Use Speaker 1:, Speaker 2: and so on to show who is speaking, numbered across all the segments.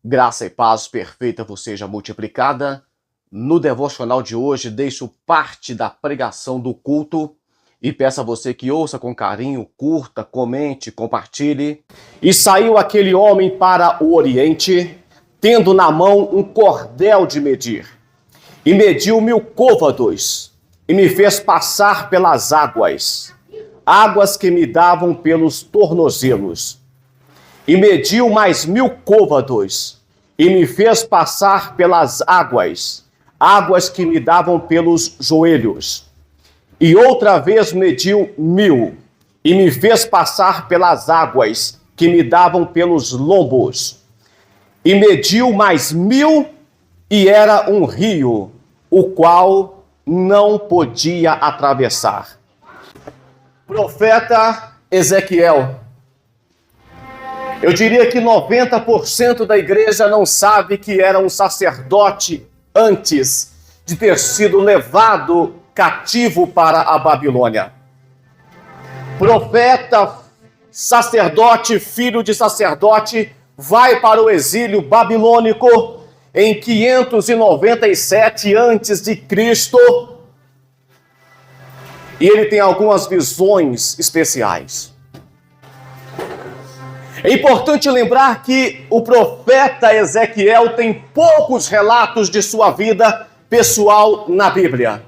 Speaker 1: Graça e paz perfeita vos seja multiplicada. No devocional de hoje, deixo parte da pregação do culto e peço a você que ouça com carinho, curta, comente, compartilhe. E saiu aquele homem para o Oriente, tendo na mão um cordel de medir. E mediu 1000 côvados, e me fez passar pelas águas, águas que me davam pelos tornozelos. E mediu mais 1000 côvados, e me fez passar pelas águas, águas que me davam pelos joelhos. E outra vez mediu 1000, e me fez passar pelas águas que me davam pelos lombos. E mediu mais 1000, e era um rio, o qual não podia atravessar. Profeta Ezequiel. Eu diria que 90% da igreja não sabe que era um sacerdote antes de ter sido levado cativo para a Babilônia. Profeta, sacerdote, filho de sacerdote, vai para o exílio babilônico em 597 a.C. E ele tem algumas visões especiais. É importante lembrar que o profeta Ezequiel tem poucos relatos de sua vida pessoal na Bíblia.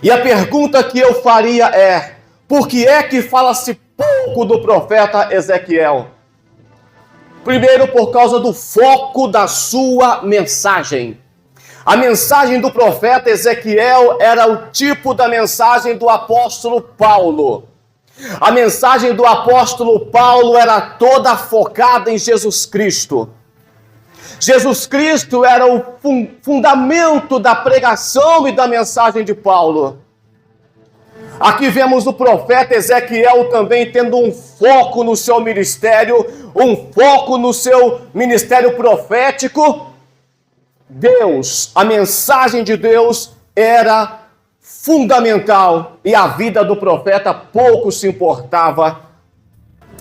Speaker 1: E a pergunta que eu faria é: por que é que fala-se pouco do profeta Ezequiel? Primeiro, por causa do foco da sua mensagem. A mensagem do profeta Ezequiel era o tipo da mensagem do apóstolo Paulo. A mensagem do apóstolo Paulo era toda focada em Jesus Cristo. Jesus Cristo era o fundamento da pregação e da mensagem de Paulo. Aqui vemos o profeta Ezequiel também tendo um foco no seu ministério, um foco no seu ministério profético. Deus, a mensagem de Deus era fundamental e a vida do profeta pouco se importava.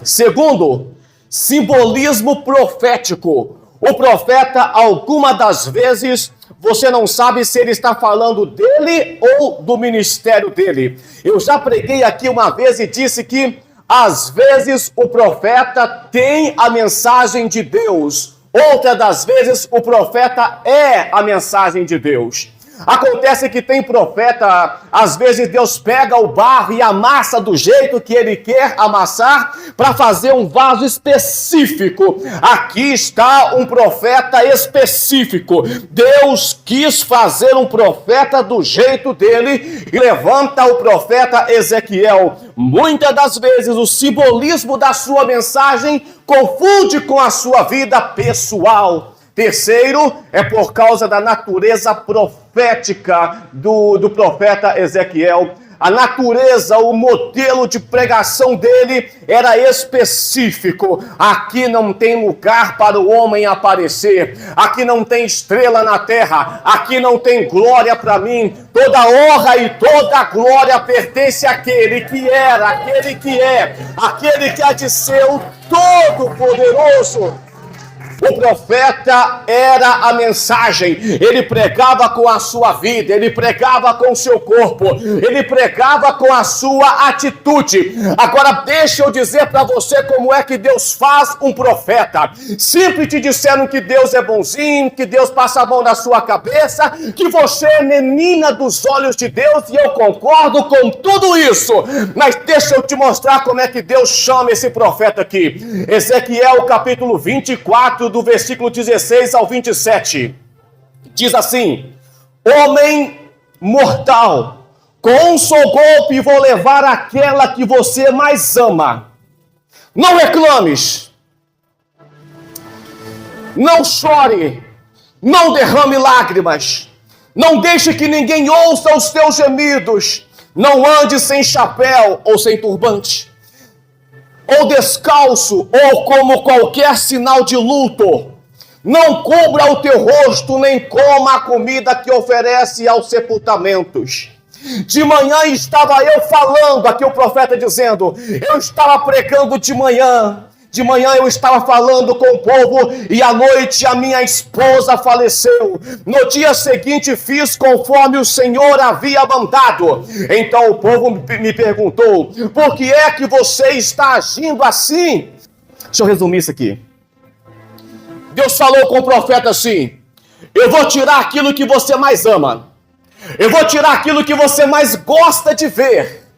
Speaker 1: Segundo, simbolismo profético. O profeta, alguma das vezes, você não sabe se ele está falando dele ou do ministério dele. Eu já preguei aqui uma vez e disse que, às vezes, o profeta tem a mensagem de Deus. Outra das vezes, o profeta é a mensagem de Deus. Acontece que tem profeta, às vezes Deus pega o barro e amassa do jeito que ele quer amassar para fazer um vaso específico. Aqui está um profeta específico. Deus quis fazer um profeta do jeito dele e levanta o profeta Ezequiel. Muitas das vezes o simbolismo da sua mensagem confunde com a sua vida pessoal. Terceiro, é por causa da natureza profética do profeta Ezequiel. A natureza, o modelo de pregação dele era específico. Aqui não tem lugar para o homem aparecer. Aqui não tem estrela na terra. Aqui não tem glória para mim. Toda honra e toda glória pertence àquele que era, àquele que é, aquele que há de ser o Todo-Poderoso. O profeta era a mensagem, ele pregava com a sua vida, ele pregava com o seu corpo, ele pregava com a sua atitude. Agora deixa eu dizer para você como é que Deus faz um profeta. Sempre te disseram que Deus é bonzinho, que Deus passa a mão na sua cabeça, que você é menina dos olhos de Deus, e eu concordo com tudo isso. Mas deixa eu te mostrar como é que Deus chama esse profeta aqui. Ezequiel capítulo 24, do versículo 16 ao 27, diz assim: homem mortal, com um só golpe vou levar aquela que você mais ama. Não reclames, não chore, não derrame lágrimas, não deixe que ninguém ouça os teus gemidos, não ande sem chapéu ou sem turbante, ou descalço, ou como qualquer sinal de luto. Não cubra o teu rosto, nem coma a comida que oferece aos sepultamentos. De manhã estava eu falando, aqui o profeta dizendo, eu estava pregando de manhã, De manhã eu estava falando com o povo e à noite a minha esposa faleceu. No dia seguinte fiz conforme o Senhor havia mandado. Então o povo me perguntou: por que é que você está agindo assim? Deixa eu resumir isso aqui. Deus falou com o profeta assim: eu vou tirar aquilo que você mais ama. Eu vou tirar aquilo que você mais gosta de ver.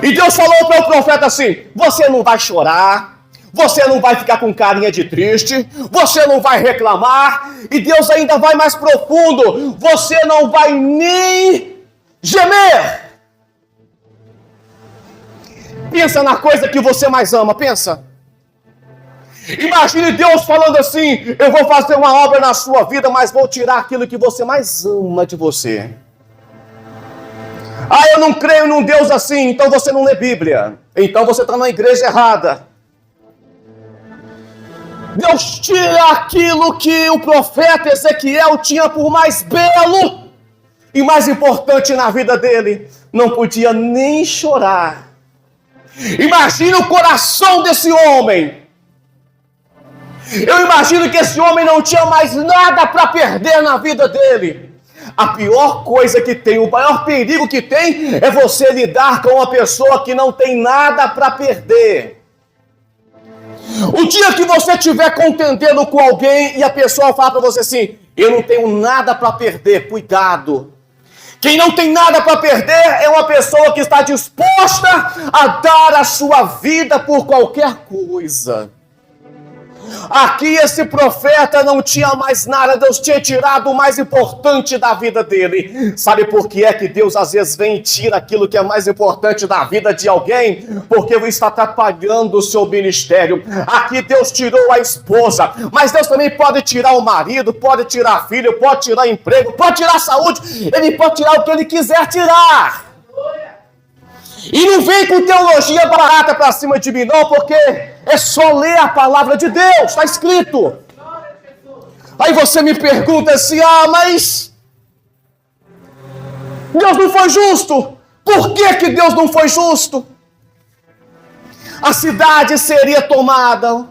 Speaker 1: E Deus falou para o profeta assim: você não vai chorar, você não vai ficar com carinha de triste, você não vai reclamar, e Deus ainda vai mais profundo: você não vai nem gemer. Pensa na coisa que você mais ama, pensa. Imagine Deus falando assim: eu vou fazer uma obra na sua vida, mas vou tirar aquilo que você mais ama de você. Ah, eu não creio num Deus assim, então você não lê Bíblia. Então você está na igreja errada. Deus tira aquilo que o profeta Ezequiel tinha por mais belo e mais importante na vida dele. Não podia nem chorar. Imagine o coração desse homem. Eu imagino que esse homem não tinha mais nada para perder na vida dele. A pior coisa que tem, o maior perigo que tem é você lidar com uma pessoa que não tem nada para perder. O dia que você estiver contendendo com alguém e a pessoa fala para você assim: eu não tenho nada para perder, cuidado. Quem não tem nada para perder é uma pessoa que está disposta a dar a sua vida por qualquer coisa. Aqui esse profeta não tinha mais nada. Deus tinha tirado o mais importante da vida dele. Sabe por que é que Deus às vezes vem e tira aquilo que é mais importante da vida de alguém? Porque está atrapalhando o seu ministério. Aqui Deus tirou a esposa, mas Deus também pode tirar o marido, pode tirar filho, pode tirar emprego, pode tirar saúde. Ele pode tirar o que ele quiser tirar. E não vem com teologia barata para cima de mim não, porque é só ler a palavra de Deus, está escrito. Aí você me pergunta assim: ah, mas Deus não foi justo. Por que Deus não foi justo? A cidade seria tomada, o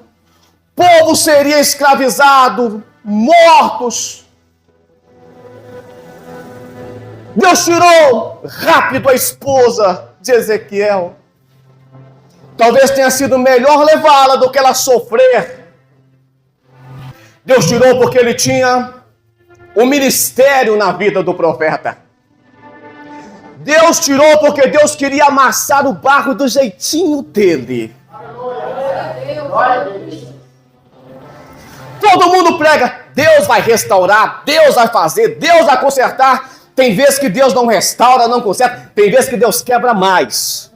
Speaker 1: povo seria escravizado, mortos. Deus tirou rápido a esposa de Ezequiel. Talvez tenha sido melhor levá-la do que ela sofrer. Deus tirou porque ele tinha um ministério na vida do profeta. Deus tirou porque Deus queria amassar o barro do jeitinho dele. Todo mundo prega: Deus vai restaurar, Deus vai fazer, Deus vai consertar. Tem vezes que Deus não restaura, não conserta. Tem vezes que Deus quebra mais.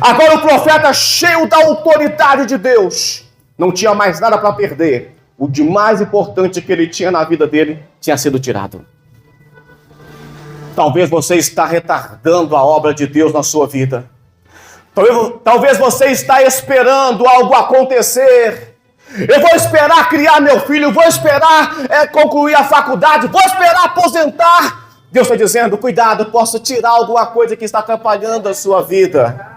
Speaker 1: Agora o profeta, cheio da autoridade de Deus, não tinha mais nada para perder. O de mais importante que ele tinha na vida dele tinha sido tirado. Talvez você está retardando a obra de Deus na sua vida. Talvez você está esperando algo acontecer. Eu vou esperar criar meu filho, vou esperar concluir a faculdade, vou esperar aposentar. Deus está dizendo: cuidado, posso tirar alguma coisa que está atrapalhando a sua vida.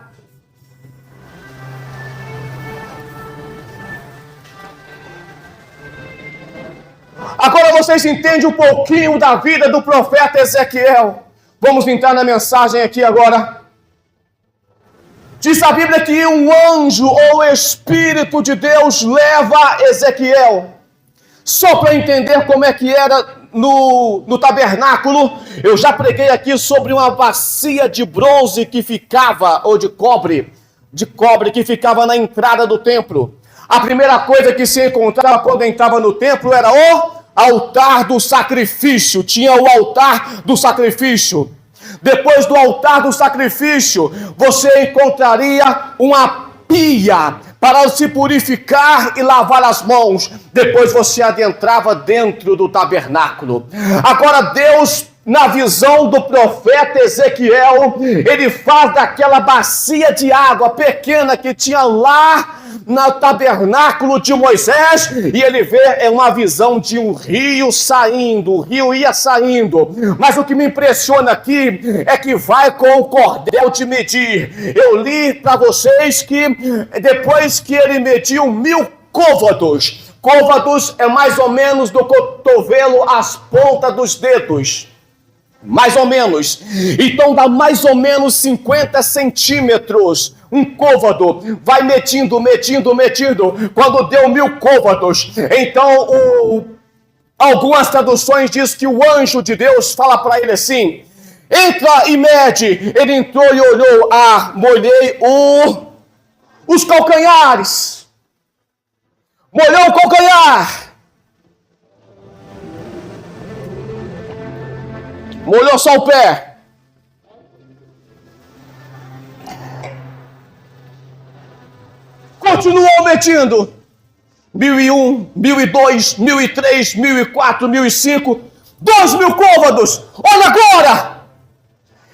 Speaker 1: Agora vocês entendem um pouquinho da vida do profeta Ezequiel. Vamos entrar na mensagem aqui agora. Diz a Bíblia que um anjo ou Espírito de Deus leva Ezequiel. Só para entender como é que era no tabernáculo, eu já preguei aqui sobre uma bacia de bronze que ficava, ou de cobre que ficava na entrada do templo. A primeira coisa que se encontrava quando entrava no templo era o altar do sacrifício. Tinha o altar do sacrifício. Depois do altar do sacrifício, você encontraria uma pia para se purificar e lavar as mãos. Depois você adentrava dentro do tabernáculo. Agora Deus na visão do profeta Ezequiel, ele faz daquela bacia de água pequena que tinha lá no tabernáculo de Moisés, e ele vê uma visão de um rio saindo, o rio ia saindo, mas o que me impressiona aqui é que vai com o cordel de medir. Eu li para vocês que depois que ele mediu 1000 côvados, côvados é mais ou menos do cotovelo às pontas dos dedos, mais ou menos, então dá mais ou menos 50 centímetros, um côvado, vai medindo, quando deu 1000 côvados, então algumas traduções diz que o anjo de Deus fala para ele assim, entra e mede. Ele entrou e olhou, molhei os calcanhares, molhou o calcanhar, molhou só o pé. Continuou medindo. 1001, 1002, 1003, 1004, 1005, 2000 côvados. Olha agora!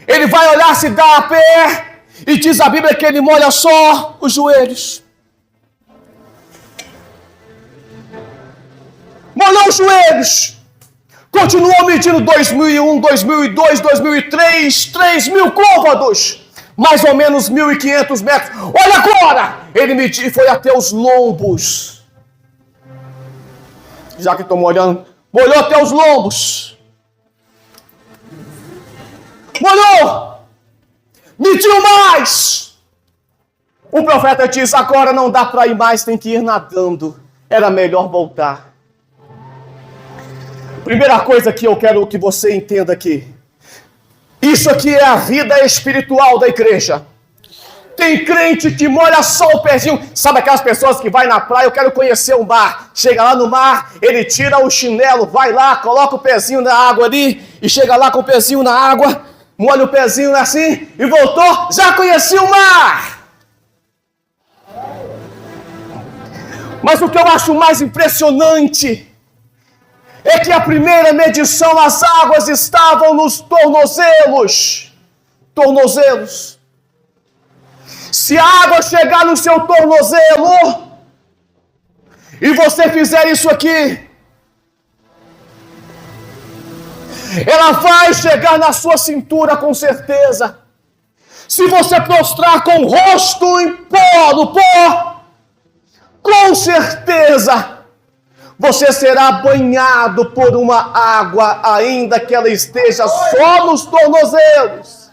Speaker 1: Ele vai olhar se dá a pé, e diz a Bíblia que ele molha só os joelhos. Molhou os joelhos. Continuou medindo 2001, 2002, 2003, 3000 côvados. Mais ou menos 1.500 metros. Olha agora! Ele mediu e foi até os lombos. Já que estou molhando, molhou até os lombos. Molhou! Mediu mais! O profeta diz, agora não dá para ir mais, tem que ir nadando. Era melhor voltar. Primeira coisa que eu quero que você entenda aqui. Isso aqui é a vida espiritual da igreja. Tem crente que molha só o pezinho. Sabe aquelas pessoas que vai na praia, eu quero conhecer o mar. Chega lá no mar, ele tira o chinelo, vai lá, coloca o pezinho na água ali, e chega lá com o pezinho na água, molha o pezinho assim, e voltou, já conheci o mar. Mas o que eu acho mais impressionante é que a primeira medição as águas estavam nos tornozelos. Tornozelos. Se a água chegar no seu tornozelo e você fizer isso aqui, ela vai chegar na sua cintura com certeza. Se você prostrar com o rosto em pó, no pó, com certeza você será banhado por uma água, ainda que ela esteja só nos tornozelos.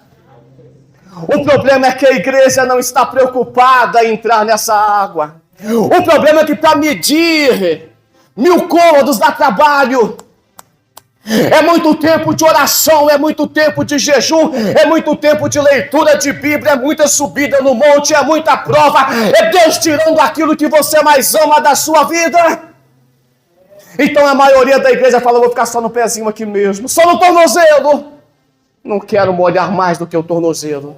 Speaker 1: O problema é que a igreja não está preocupada em entrar nessa água. O problema é que para medir 1000 côvados dá trabalho. É muito tempo de oração, é muito tempo de jejum, é muito tempo de leitura de Bíblia, é muita subida no monte, é muita prova, é Deus tirando aquilo que você mais ama da sua vida. Então a maioria da igreja fala, vou ficar só no pezinho aqui mesmo, só no tornozelo. Não quero molhar mais do que o tornozelo.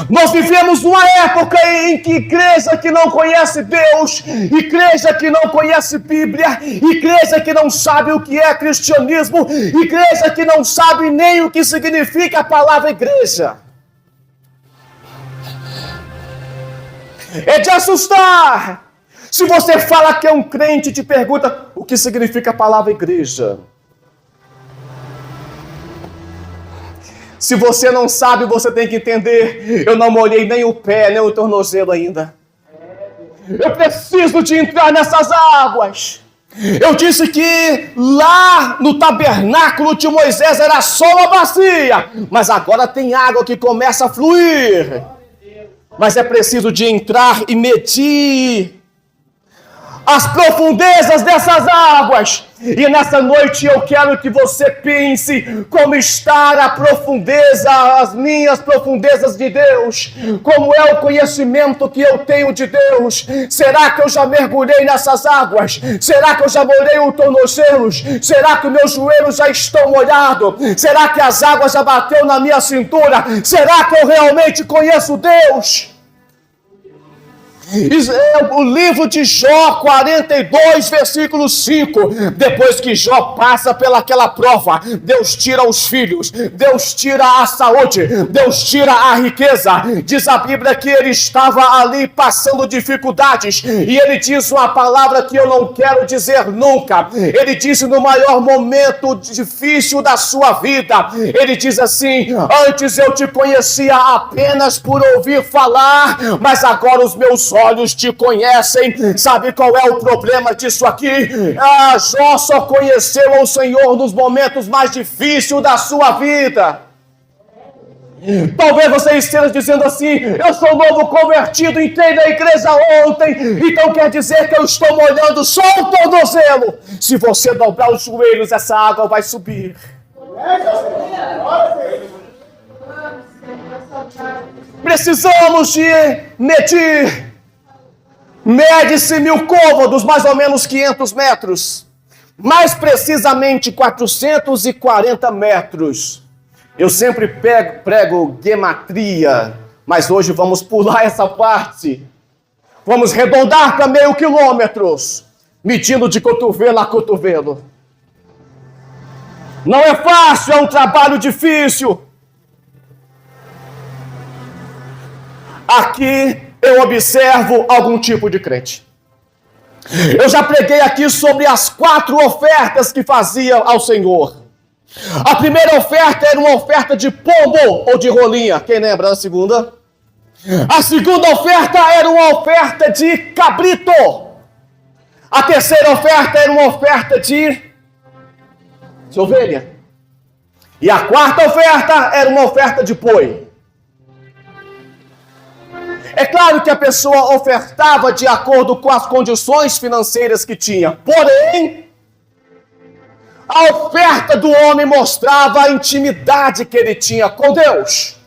Speaker 1: Nós vivemos uma época em que igreja que não conhece Deus, igreja que não conhece Bíblia, igreja que não sabe o que é cristianismo, igreja que não sabe nem o que significa a palavra igreja. É de assustar. Se você fala que é um crente e te pergunta o que significa a palavra igreja. Se você não sabe, você tem que entender. Eu não molhei nem o pé, nem o tornozelo ainda. Eu preciso de entrar nessas águas. Eu disse que lá no tabernáculo de Moisés era só uma bacia, mas agora tem água que começa a fluir. Mas é preciso de entrar e medir as profundezas dessas águas. E nessa noite eu quero que você pense como está a profundeza, as minhas profundezas de Deus, como é o conhecimento que eu tenho de Deus. Será que eu já mergulhei nessas águas? Será que eu já molhei os tornozelos? Será que meus joelhos já estão molhados? Será que as águas já bateu na minha cintura? Será que eu realmente conheço Deus? O livro de Jó 42, versículo 5. Depois que Jó passa pelaquela prova, Deus tira os filhos, Deus tira a saúde, Deus tira a riqueza. Diz a Bíblia que ele estava ali passando dificuldades, e ele diz uma palavra que eu não quero dizer nunca. Ele disse no maior momento difícil da sua vida, ele diz assim: antes eu te conhecia apenas por ouvir falar, mas agora os meus olhos te conhecem. Sabe qual é o problema disso aqui? Jó só conheceu o Senhor nos momentos mais difíceis da sua vida. Talvez você esteja dizendo assim: eu sou novo convertido, entrei na igreja ontem, então quer dizer que eu estou molhando só o tornozelo. Se você dobrar os joelhos, essa água vai subir. Precisamos de medir. Mede-se 1000 côvados, mais ou menos 500 metros. Mais precisamente 440 metros. Eu sempre prego gematria, mas hoje vamos pular essa parte. Vamos arredondar para 0,5 quilômetros, medindo de cotovelo a cotovelo. Não é fácil, é um trabalho difícil. Aqui eu observo algum tipo de crente. Eu já preguei aqui sobre as 4 ofertas que fazia ao Senhor. A primeira oferta era uma oferta de pombo ou de rolinha. Quem lembra da segunda? A segunda oferta era uma oferta de cabrito. A terceira oferta era uma oferta de ovelha. E a quarta oferta era uma oferta de boi. É claro que a pessoa ofertava de acordo com as condições financeiras que tinha. Porém, a oferta do homem mostrava a intimidade que ele tinha com Deus.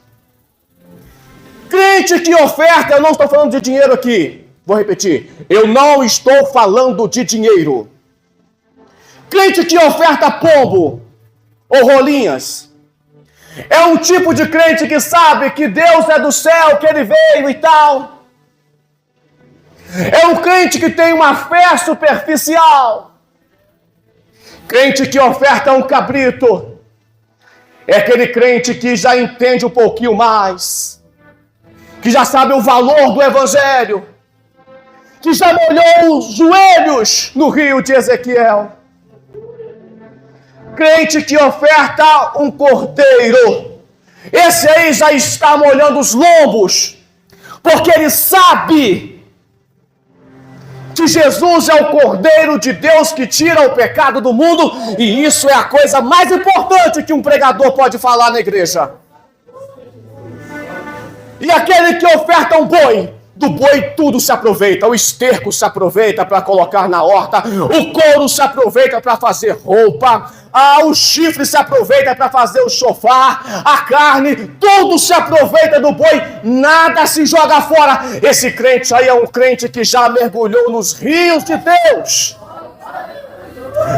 Speaker 1: Crente que oferta, eu não estou falando de dinheiro aqui. Vou repetir. Eu não estou falando de dinheiro. Crente que oferta pombo ou rolinhas é um tipo de crente que sabe que Deus é do céu, que ele veio e tal. É um crente que tem uma fé superficial. Crente que oferta um cabrito é aquele crente que já entende um pouquinho mais, que já sabe o valor do evangelho, que já molhou os joelhos no rio de Ezequiel. Crente que oferta um cordeiro, esse aí já está molhando os lombos, porque ele sabe que Jesus é o Cordeiro de Deus que tira o pecado do mundo, e isso é a coisa mais importante que um pregador pode falar na igreja. E aquele que oferta um boi, do boi tudo se aproveita, o esterco se aproveita para colocar na horta, o couro se aproveita para fazer roupa, o chifre se aproveita para fazer o chofar, a carne, tudo se aproveita do boi, nada se joga fora. Esse crente aí é um crente que já mergulhou nos rios de Deus.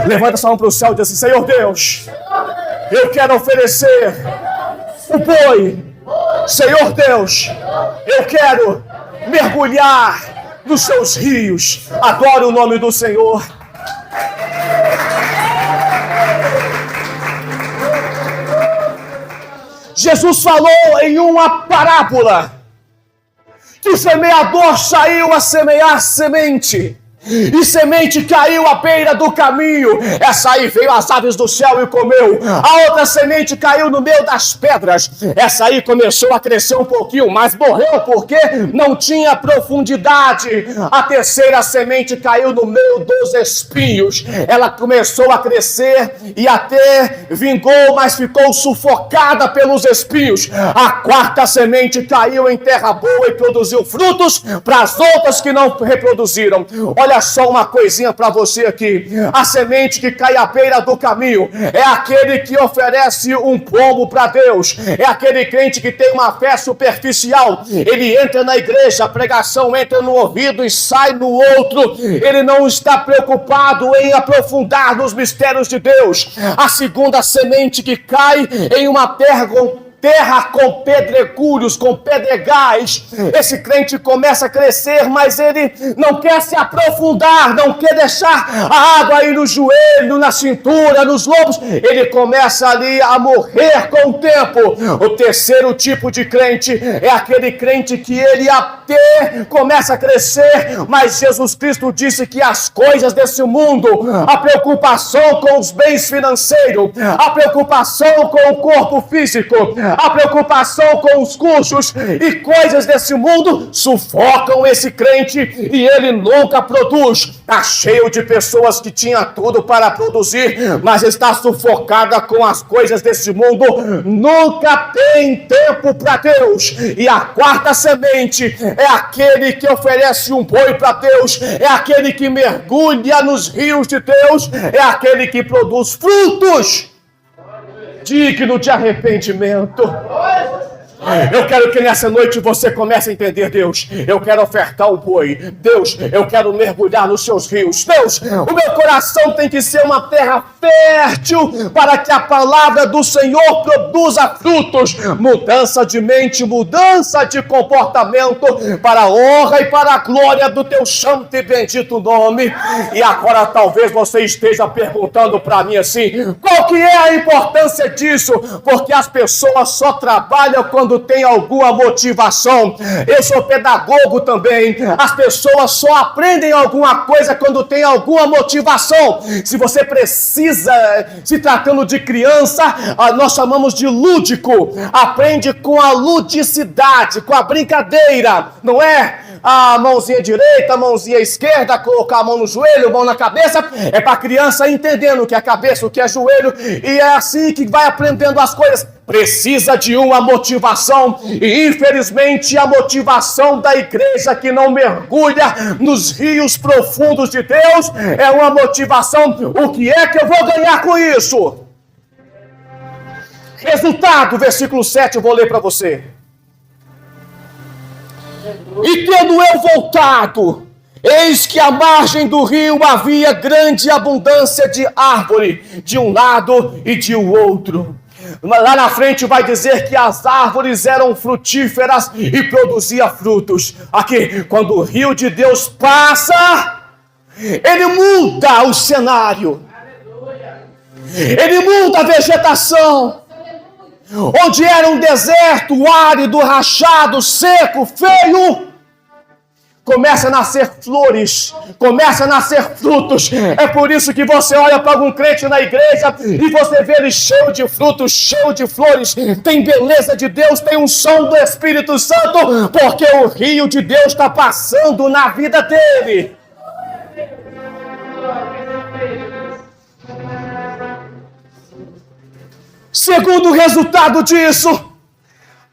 Speaker 1: Levanta sua mão para o céu e diz assim: Senhor Deus, eu quero oferecer o boi. Senhor Deus, eu quero mergulhar nos seus rios. Adore o nome do Senhor. Jesus falou em uma parábola que o semeador saiu a semear semente. E semente caiu à beira do caminho. Essa aí veio as aves do céu e comeu. A outra semente caiu no meio das pedras. Essa aí começou a crescer um pouquinho, mas morreu porque não tinha profundidade. A terceira semente caiu no meio dos espinhos. Ela começou a crescer e até vingou, mas ficou sufocada pelos espinhos. A quarta semente caiu em terra boa e produziu frutos para as outras que não reproduziram. Olha só uma coisinha para você aqui. A semente que cai à beira do caminho é aquele que oferece um pombo para Deus. É aquele crente que tem uma fé superficial. Ele entra na igreja, a pregação entra no ouvido e sai no outro. Ele não está preocupado em aprofundar nos mistérios de Deus. A segunda semente que cai em uma terra terra com pedregulhos, com pedregais. Esse crente começa a crescer, mas ele não quer se aprofundar, não quer deixar a água aí no joelho, na cintura, nos lombos. Ele começa ali a morrer com o tempo. O terceiro tipo de crente é aquele crente que ele até começa a crescer, mas Jesus Cristo disse que as coisas desse mundo, a preocupação com os bens financeiros, a preocupação com o corpo físico, a preocupação com os custos e coisas desse mundo sufocam esse crente e ele nunca produz. Está cheio de pessoas que tinham tudo para produzir, mas está sufocada com as coisas desse mundo, nunca tem tempo para Deus. E a quarta semente é aquele que oferece um boi para Deus, é aquele que mergulha nos rios de Deus, é aquele que produz frutos digno de arrependimento. Eu quero que nessa noite você comece a entender, Deus, eu quero ofertar o boi. Deus, eu quero mergulhar nos seus rios. Deus, o meu coração tem que ser uma terra fértil para que a palavra do Senhor produza frutos. Mudança de mente, mudança de comportamento para a honra e para a glória do teu santo e bendito nome. E agora talvez você esteja perguntando para mim assim, qual que é a importância disso? Porque as pessoas só trabalham quando tem alguma motivação. Eu sou pedagogo também. As pessoas só aprendem alguma coisa quando tem alguma motivação. Se você precisa, se tratando de criança, nós chamamos de lúdico. Aprende com a ludicidade, com a brincadeira, não é? A mãozinha direita, a mãozinha esquerda, colocar a mão no joelho, a mão na cabeça, é para a criança entendendo o que é cabeça, o que é joelho, e é assim que vai aprendendo as coisas. Precisa de uma motivação, e infelizmente a motivação da igreja que não mergulha nos rios profundos de Deus é uma motivação, o que é que eu vou ganhar com isso? Resultado, versículo 7, eu vou ler para você. E tendo eu voltado, eis que à margem do rio havia grande abundância de árvore, de um lado e de outro. Lá na frente vai dizer que as árvores eram frutíferas e produziam frutos. Aqui, quando o rio de Deus passa, ele muda o cenário. Ele muda a vegetação. Onde era um deserto, árido, rachado, seco, feio, começa a nascer flores, começa a nascer frutos. É por isso que você olha para algum crente na igreja e você vê ele cheio de frutos, cheio de flores, tem beleza de Deus, tem um som do Espírito Santo, porque o rio de Deus está passando na vida dele. Segundo resultado disso,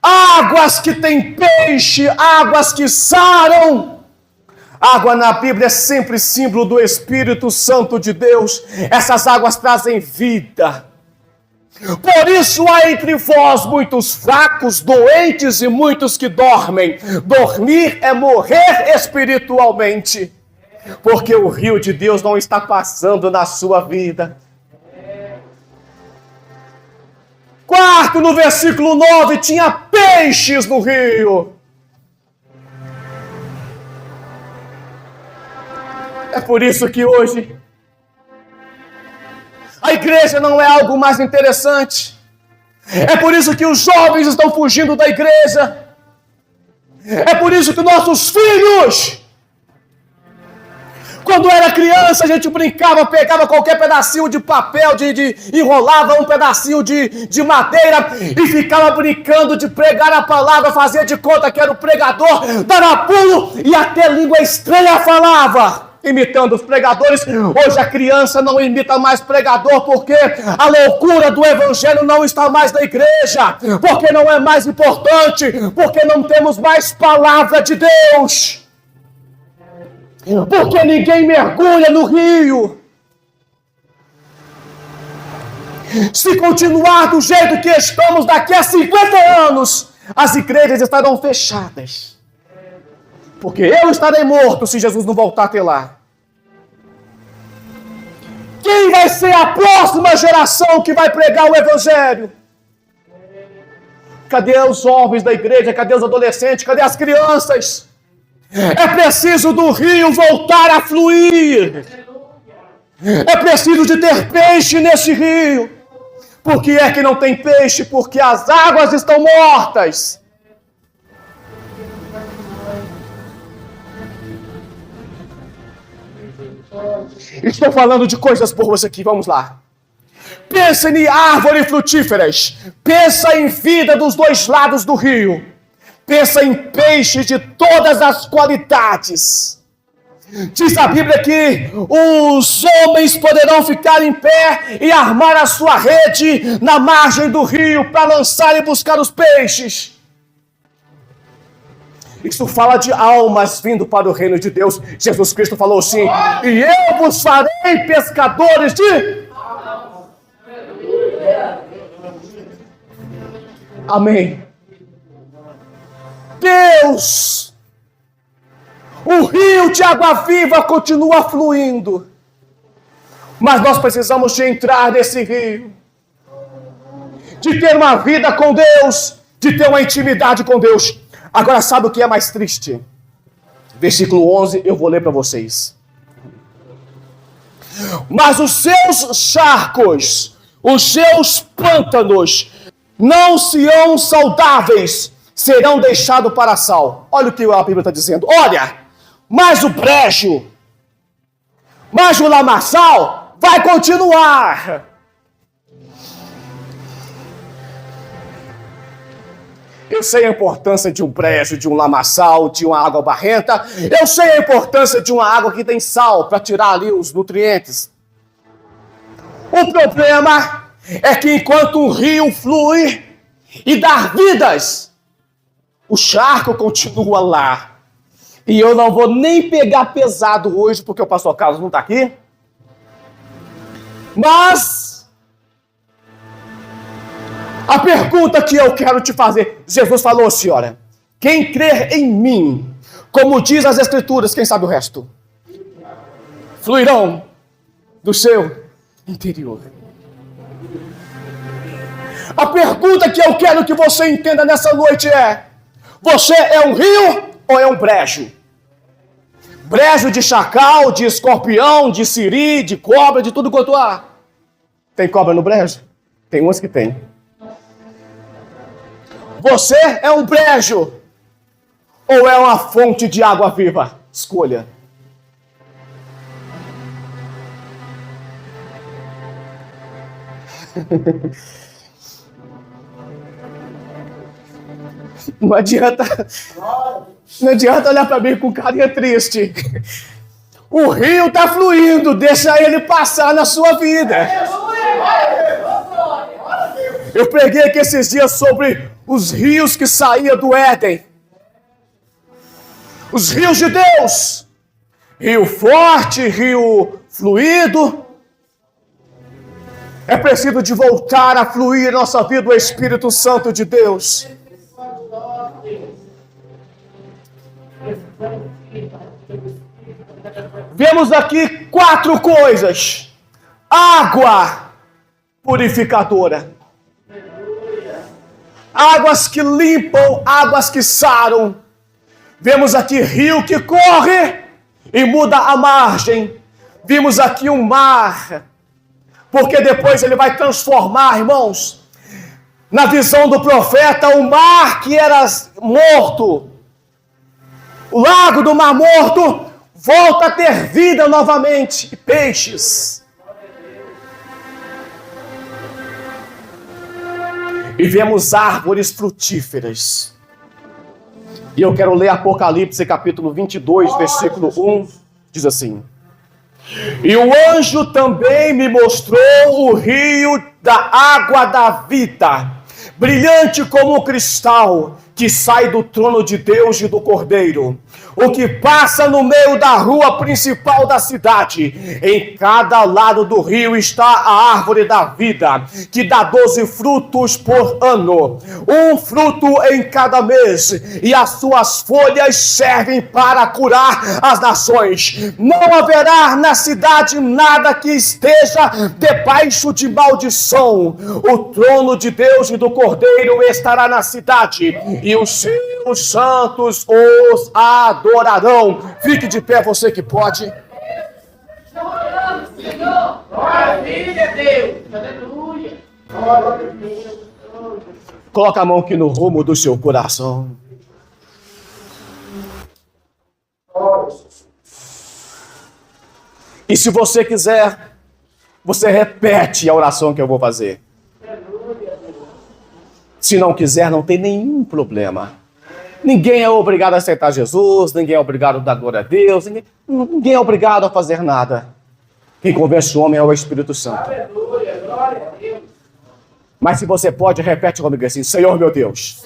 Speaker 1: águas que têm peixe, águas que saram. Água na Bíblia é sempre símbolo do Espírito Santo de Deus. Essas águas trazem vida. Por isso há entre vós muitos fracos, doentes e muitos que dormem. Dormir é morrer espiritualmente. Porque o rio de Deus não está passando na sua vida. Quarto, no versículo 9, tinha peixes no rio. É por isso que hoje a igreja não é algo mais interessante. É por isso que os jovens estão fugindo da igreja. É por isso que nossos filhos, quando era criança, a gente brincava, pegava qualquer pedacinho de papel, enrolava um pedacinho de madeira e ficava brincando de pregar a palavra, fazia de conta que era o pregador, dava pulo e até língua estranha falava, imitando os pregadores. Hoje a criança não imita mais pregador porque a loucura do evangelho não está mais na igreja, porque não é mais importante, porque não temos mais palavra de Deus. Porque ninguém mergulha no rio. Se continuar do jeito que estamos daqui a 50 anos, as igrejas estarão fechadas. Porque eu estarei morto se Jesus não voltar até lá. Quem vai ser a próxima geração que vai pregar o evangelho? Cadê os jovens da igreja? Cadê os adolescentes? Cadê as crianças? É preciso do rio voltar a fluir. É preciso de ter peixe nesse rio. Por que é que não tem peixe? Porque as águas estão mortas. Estou falando de coisas boas aqui, vamos lá. Pensa em árvores frutíferas. Pensa em vida dos dois lados do rio. Pensa em peixes de todas as qualidades. Diz a Bíblia que os homens poderão ficar em pé e armar a sua rede na margem do rio para lançar e buscar os peixes. Isso fala de almas vindo para o reino de Deus. Jesus Cristo falou assim: e eu vos farei pescadores de... Amém. Deus, o rio de água viva continua fluindo, mas nós precisamos de entrar nesse rio, de ter uma vida com Deus, de ter uma intimidade com Deus. Agora, sabe o que é mais triste? Versículo 11, eu vou ler para vocês. Mas os seus charcos, os seus pântanos, não serão saudáveis, serão deixados para sal. Olha o que a Bíblia está dizendo. Olha, mas o brejo, mas o lamaçal vai continuar. Eu sei a importância de um brejo, de um lamaçal, de uma água barrenta. Eu sei a importância de uma água que tem sal para tirar ali os nutrientes. O problema é que enquanto um rio flui e dá vidas, o charco continua lá. E eu não vou nem pegar pesado hoje, porque o pastor Carlos não está aqui. Mas a pergunta que eu quero te fazer, Jesus falou assim, olha, quem crer em mim, como diz as Escrituras, quem sabe o resto? Fluirão do seu interior. A pergunta que eu quero que você entenda nessa noite é: você é um rio ou é um brejo? Brejo de chacal, de escorpião, de siri, de cobra, de tudo quanto há. Tem cobra no brejo? Tem umas que tem. Você é um brejo ou é uma fonte de água viva? Escolha. Não adianta olhar para mim com carinha triste. O rio está fluindo, deixa ele passar na sua vida. Eu preguei aqui esses dias sobre os rios que saíam do Éden. Os rios de Deus. Rio forte, rio fluido. É preciso de voltar a fluir em nossa vida o Espírito Santo de Deus. Vemos aqui 4 coisas. Água purificadora. Águas que limpam, águas que saram. Vemos aqui rio que corre e muda a margem. Vimos aqui um mar, porque depois ele vai transformar, irmãos, na visão do profeta, o mar que era morto, o lago do Mar Morto, volta a ter vida novamente, e peixes. E vemos árvores frutíferas. E eu quero ler Apocalipse capítulo 22, versículo 1, diz assim: e o anjo também me mostrou o rio da água da vida, brilhante como cristal, que sai do trono de Deus e do Cordeiro, o que passa no meio da rua principal da cidade. Em cada lado do rio está a árvore da vida, que dá 12 frutos por ano, um fruto em cada mês, e as suas folhas servem para curar as nações. Não haverá na cidade nada que esteja debaixo de maldição. O trono de Deus e do Cordeiro estará na cidade, e os seus santos os adorarão. Fique de pé, você que pode.
Speaker 2: Choramos, Senhor. Glória a Deus. Aleluia. Glória a Deus.
Speaker 1: Coloca a mão aqui no rumo do seu coração. E se você quiser, você repete a oração que eu vou fazer. Se não quiser, não tem nenhum problema. Ninguém é obrigado a aceitar Jesus, ninguém é obrigado a dar glória a Deus, ninguém é obrigado a fazer nada. Quem convence o homem é o Espírito Santo.
Speaker 2: Aleluia. Glória a Deus.
Speaker 1: Mas se você pode, repete comigo assim: Senhor meu Deus,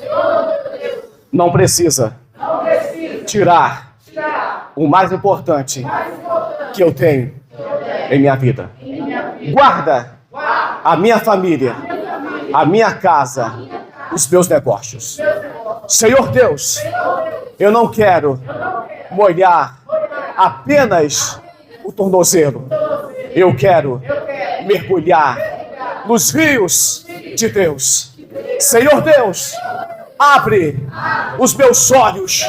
Speaker 1: não precisa tirar o mais importante que eu tenho em minha vida. Guarda a minha família, a minha casa, os meus negócios. Senhor Deus, eu não quero molhar apenas o tornozelo. Eu quero mergulhar nos rios de Deus. Senhor Deus, abre os meus olhos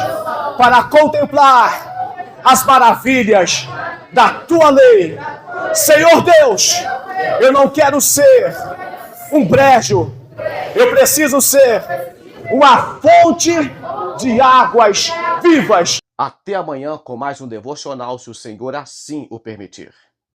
Speaker 1: para contemplar as maravilhas da tua lei. Senhor Deus, eu não quero ser um brejo, eu preciso ser uma fonte de águas vivas. Até amanhã com mais um devocional, se o Senhor assim o permitir.